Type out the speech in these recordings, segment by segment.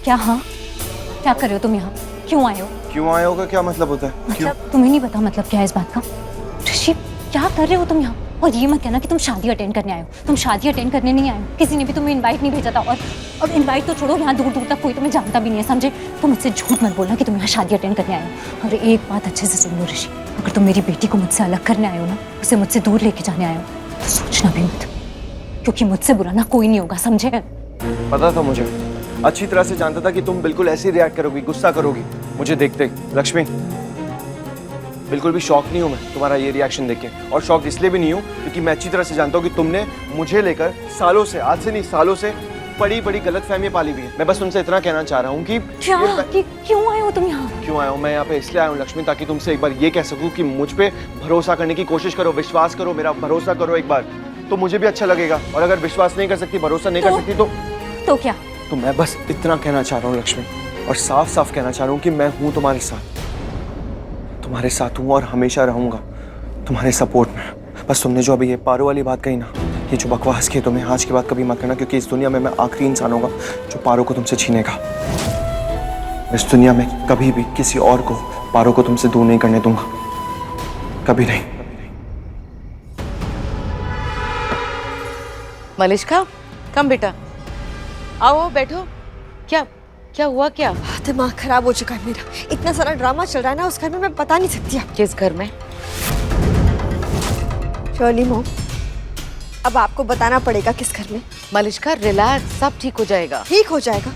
क्या? हाँ, क्या कर रहे हो तुम यहाँ? क्यों आए हो? क्यों आए हो का क्या मतलब होता है? मतलब तुम्हें नहीं पता मतलब क्या है इस बात का? ऋषि, क्या कर रहे हो तुम यहाँ? और ये मत कहना कि तुम शादी अटेंड करने आए हो। तुम शादी अटेंड करने नहीं आए हो। किसी ने भी तुम्हें इनवाइट नहीं भेजा था। और अब इनवाइट तो छोड़ो, यहाँ दूर दूर तक कोई तुम्हें जानता भी नहीं है, समझे? तुम मुझसे झूठ मत बोलना कि तुम यहाँ शादी अटेंड करने आए हो। और एक बात अच्छे से सुन लो ऋषि, अगर तुम मेरी बेटी को मुझसे अलग करने आए हो ना, उसे मुझसे दूर लेके जाने आए हो, तो सोचना भी मत, क्योंकि मुझसे बुरा ना कोई नहीं होगा, समझे? पता था मुझे, अच्छी तरह से जानता था कि तुम बिल्कुल ऐसे ही रिएक्ट करोगी, गुस्सा करोगी मुझे देखते ही। लक्ष्मी, बिल्कुल भी शॉक नहीं हूं मैं तुम्हारा ये रिएक्शन देख के। और शॉक इसलिए भी नहीं हूं क्योंकि मैं अच्छी तरह से जानता हूं कि तुमने मुझे लेकर सालों से, आज से नहीं सालों से, बड़ी बड़ी गलतफहमी पाली हुई है। मैं बस तुमसे इतना कहना चाह रहा हूँ कि क्यों आए हो तुम यहाँ? क्यों आया हूँ मैं यहाँ पे? इसलिए आया हूँ लक्ष्मी, ताकि तुमसे एक बार ये कह सकूँ कि मुझ पे भरोसा करने की कोशिश करो, विश्वास करो, मेरा भरोसा करो एक बार, तो मुझे भी अच्छा लगेगा। और अगर विश्वास नहीं कर सकती, भरोसा नहीं कर सकती तो क्या? तो मैं बस इतना कहना चाह रहा हूँ लक्ष्मी, और साफ साफ कहना चाह रहा हूँ कि मैं हूँ तुम्हारे साथ हूँ और हमेशा रहूंगा तुम्हारे सपोर्ट में। बस तुमने जो अभी ये पारो वाली बात कही ना, ये जो बकवास की, तुम्हें आज के बाद कभी मत करना, क्योंकि इस दुनिया में मैं आखिरी इंसान होगा जो पारो को तुमसे छीनेगा। इस दुनिया में कभी भी किसी और को पारो को तुमसे दूर नहीं करने दूंगा, कभी नहीं। मलिष्का, कम बेटा, आओ बैठो। क्या हुआ? क्या दिमाग खराब हो चुका है मेरा। इतना सारा ड्रामा चल रहा है ना उस घर में, मैं बता नहीं सकती आपको। किस घर में? शर्ली मॉम, अब आपको बताना पड़ेगा किस घर में। मलिष्का रिलैक्स, सब ठीक हो जाएगा। ठीक हो जाएगा?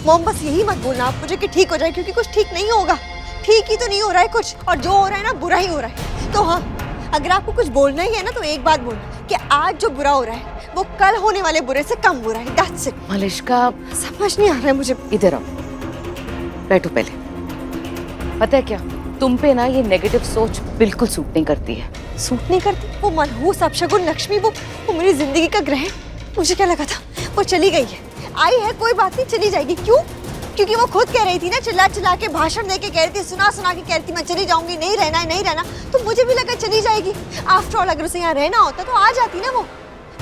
मॉम बस यही मत बोलना आप मुझे कि ठीक हो जाए, क्योंकि कुछ ठीक नहीं होगा। ठीक ही तो नहीं हो रहा है कुछ, और जो हो रहा है ना बुरा ही हो रहा है। तो हाँ, अगर आपको कुछ बोलना ही है ना तो एक बात बोलना कि आज जो बुरा हो रहा है वो कल होने वाले बुरे से कम बुरा है। That's it. मलिष्का, समझ नहीं आ रहा है मुझे। इधर आओ, बैठो पहले। पता है क्या, तुम पे ना ये नेगेटिव सोच बिल्कुल सूट नहीं करती है। सूट नहीं करती? वो मनहूस अपशगुन लक्ष्मी, वो मेरी जिंदगी का ग्रह। मुझे क्या लगा था वो चली गई है। आई है, कोई बात नहीं, चली जाएगी। क्यों? क्योंकि वो खुद कह रही थी ना, चिल्ला चिल्ला के भाषण दे के कह रही थी, सुना सुना के कह रही थी मैं चली जाऊंगी, नहीं रहना है, नहीं रहना। तो मुझे भी लगा चली जाएगी। आफ्टर ऑल अगर उसे यहाँ रहना होता तो आ जाती ना वो।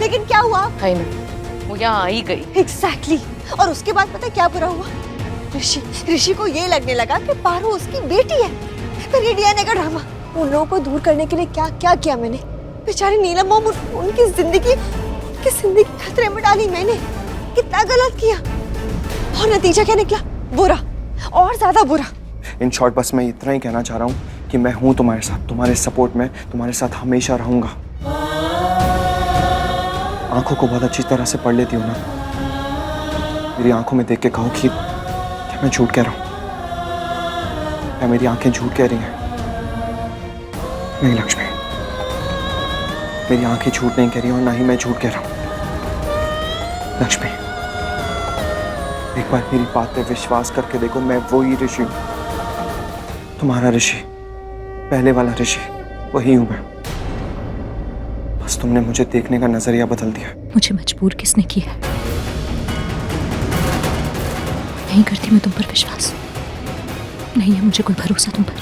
लेकिन क्या हुआ? है ना, वो यहाँ आई गई। एग्जैक्टली। और उसके बाद पता क्या बुरा हुआ? ऋषि को ये लगने लगा कि पारो उसकी बेटी है। फिर ये डीएनए का ड्रामा। उन लोगों को दूर करने के लिए क्या क्या किया मैंने। बेचारी नीलम मॉम, उनकी जिंदगी खतरे में डाली मैंने। कितना गलत किया, और नतीजा क्या निकला? बुरा, और ज्यादा बुरा। इन शॉर्ट बस मैं इतना ही कहना चाह रहा हूँ कि मैं हूँ तुम्हारे साथ, तुम्हारे सपोर्ट में, तुम्हारे साथ हमेशा रहूंगा। आंखों को बहुत अच्छी तरह से पढ़ लेती हूँ ना, मेरी आंखों में देख के कहो कि क्या मैं झूठ कह रहा हूँ, क्या मेरी आंखें झूठ कह रही हैं? नहीं लक्ष्मी, मेरी आंखें झूठ नहीं कह रही और ना ही मैं झूठ कह रहा हूँ। लक्ष्मी, एक बार मेरी बात पे विश्वास करके देखो, मैं वही ऋषि हूँ, तुम्हारा ऋषि, पहले वाला ऋषि, वही हूँ मैं। बस तुमने मुझे देखने का नजरिया बदल दिया। मुझे मजबूर किसने किया है? नहीं करती मैं तुम पर विश्वास। नहीं है मुझे कोई भरोसा तुम पर।